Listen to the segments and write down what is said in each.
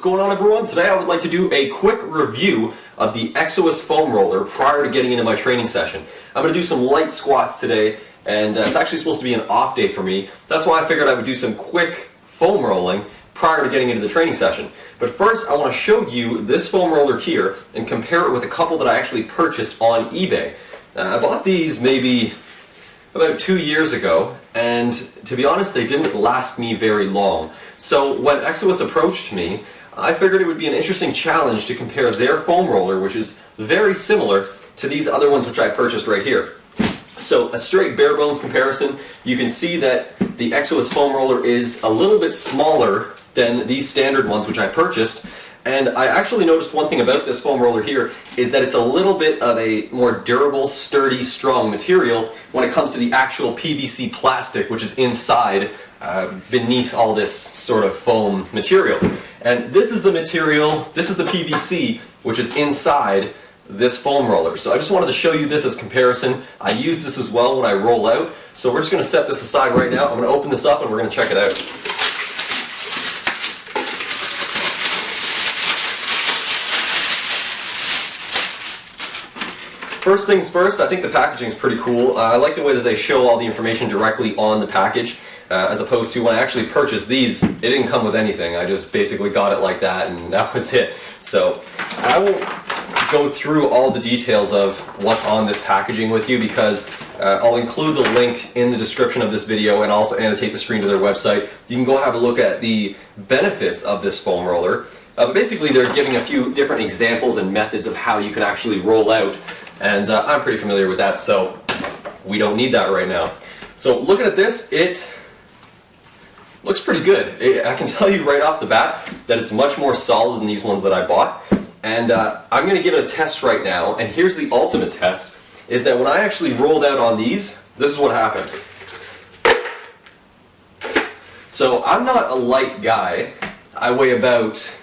What's going on, everyone? Today I would like to do a quick review of the Exous foam roller prior to getting into my training session. I'm going to do some light squats today, and it's actually supposed to be an off day for me. That's why I figured I would do some quick foam rolling prior to getting into the training session. But first I want to show you this foam roller here and compare it with a couple that I actually purchased on eBay. I bought these maybe about 2 years ago, and to be honest, they didn't last me very long. So when Exous approached me, I figured it would be an interesting challenge to compare their foam roller, which is very similar to these other ones which I purchased right here. So a straight bare bones comparison, you can see that the Exous foam roller is a little bit smaller than these standard ones which I purchased. And I actually noticed one thing about this foam roller here is that it's a little bit of a more durable, sturdy, strong material when it comes to the actual PVC plastic which is inside, beneath all this sort of foam material. And this is the material, this is the PVC which is inside this foam roller. So I just wanted to show you this as comparison. I use this as well when I roll out. So we're just going to set this aside right now. I'm going to open this up and we're going to check it out. First things first, I think the packaging is pretty cool. I like the way that they show all the information directly on the package, as opposed to when I actually purchased these, it didn't come with anything. I just basically got it like that and that was it. So I won't go through all the details of what's on this packaging with you because I'll include the link in the description of this video and also annotate the screen to their website. You can go have a look at the benefits of this foam roller. Basically they're giving a few different examples and methods of how you can actually roll out. And I'm pretty familiar with that, so we don't need that right now. So looking at this, it looks pretty good. I can tell you right off the bat that it's much more solid than these ones that I bought. And I'm going to give it a test right now, and here's the ultimate test, is that when I actually rolled out on these, this is what happened. So I'm not a light guy. I weigh about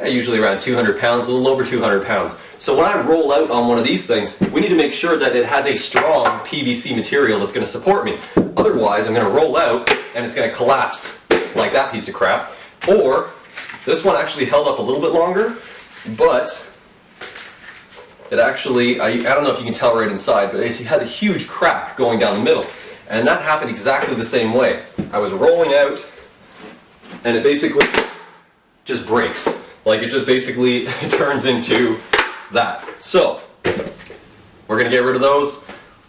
usually around 200 pounds, a little over 200 pounds. So when I roll out on one of these things, we need to make sure that it has a strong PVC material that's going to support me. Otherwise, I'm going to roll out and it's going to collapse like that piece of crap. Or, this one actually held up a little bit longer, but it actually, I don't know if you can tell right inside, but it has a huge crack going down the middle. And that happened exactly the same way. I was rolling out and it basically just breaks. Like it just basically turns into that. So, we're going to get rid of those.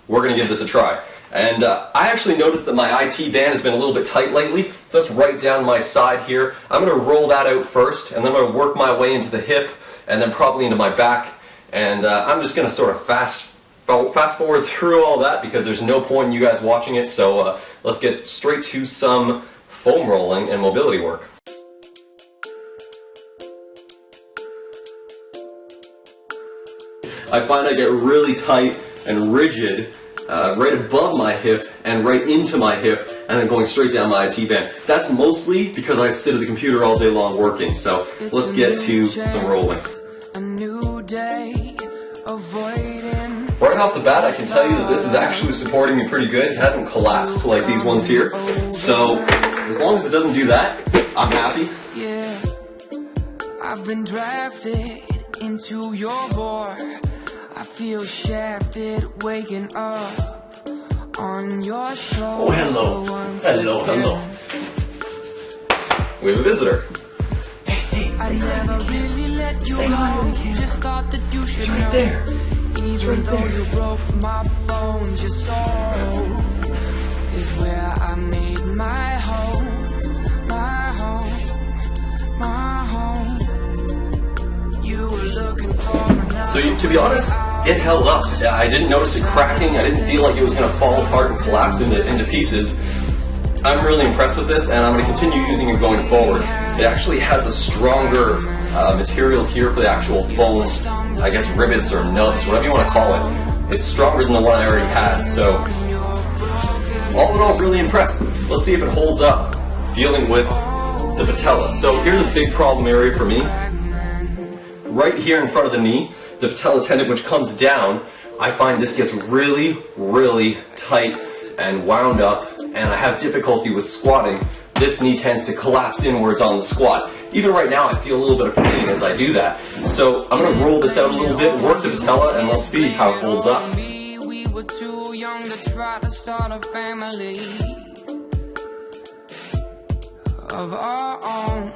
We're going to give this a try. And I actually noticed that my IT band has been a little bit tight lately, so that's right down my side here. I'm going to roll that out first, and then I'm going to work my way into the hip, and then probably into my back. And I'm just going to sort of fast forward through all that because there's no point in you guys watching it, so let's get straight to some foam rolling and mobility work. I find I get really tight and rigid right above my hip and right into my hip and then going straight down my IT band. That's mostly because I sit at the computer all day long working, so let's get to some rolling. Right off the bat I can tell you that this is actually supporting me pretty good. It hasn't collapsed like these ones here, so as long as it doesn't do that, I'm happy. Yeah, I've been drafted into your war. I feel shafted, waking up on your shoulder. Oh, hello. Hello, hello. We have a visitor. Hey, say hi to the camera. Say hi to the camera. Just thought that you should know. Right there. It's right there. You broke my bones, your soul is where I made my home, my home, my home. You were looking for another. So to be honest, it held up. I didn't notice it cracking. I didn't feel like it was going to fall apart and collapse into pieces. I'm really impressed with this, and I'm going to continue using it going forward. It actually has a stronger material here for the actual foam, I guess rivets or nubs, whatever you want to call it. It's stronger than the one I already had, so all in all, really impressed. Let's see if it holds up dealing with the patella. So here's a big problem area for me. Right here in front of the knee, the patella tendon which comes down, I find this gets really, really tight and wound up, and I have difficulty with squatting. This knee tends to collapse inwards on the squat. even right now I feel a little bit of pain as I do that. So I'm going to roll this out a little bit, work the patella, and we'll see how it holds up. We were too young to try to start a family of our own,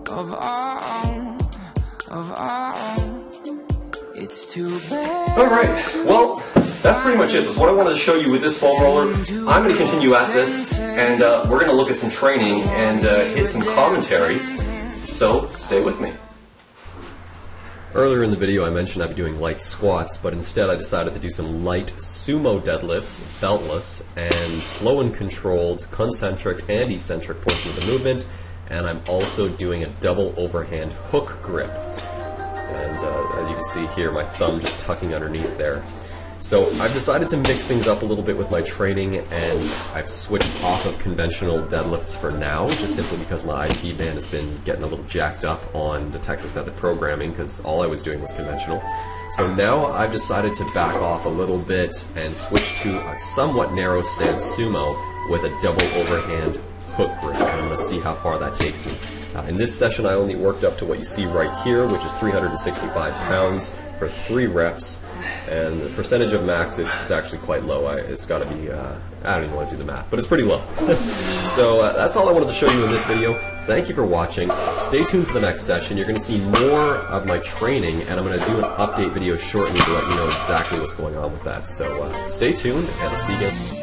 of our own, of our own. It's too bad. Alright, well, that's pretty much it. That's what I wanted to show you with this foam roller. I'm going to continue at this, and we're going to look at some training and hit some commentary, so stay with me. Earlier in the video I mentioned I'd be doing light squats, but instead I decided to do some light sumo deadlifts, beltless, and slow and controlled concentric and eccentric portion of the movement, and I'm also doing a double overhand hook grip. And as you can see here, my thumb just tucking underneath there. So I've decided to mix things up a little bit with my training, and I've switched off of conventional deadlifts for now, just simply because my IT band has been getting a little jacked up on the Texas Method programming, because all I was doing was conventional. So now I've decided to back off a little bit and switch to a somewhat narrow stance sumo with a double overhand hook grip, and I'm going to see how far that takes me. In this session I only worked up to what you see right here, which is 365 pounds for 3 reps, and the percentage of max, it's actually quite low. It's got to be, I don't even want to do the math, but it's pretty low. So that's all I wanted to show you in this video. Thank you for watching. Stay tuned for the next session. You're going to see more of my training, and I'm going to do an update video shortly to let you know exactly what's going on with that. So stay tuned, and I'll see you again.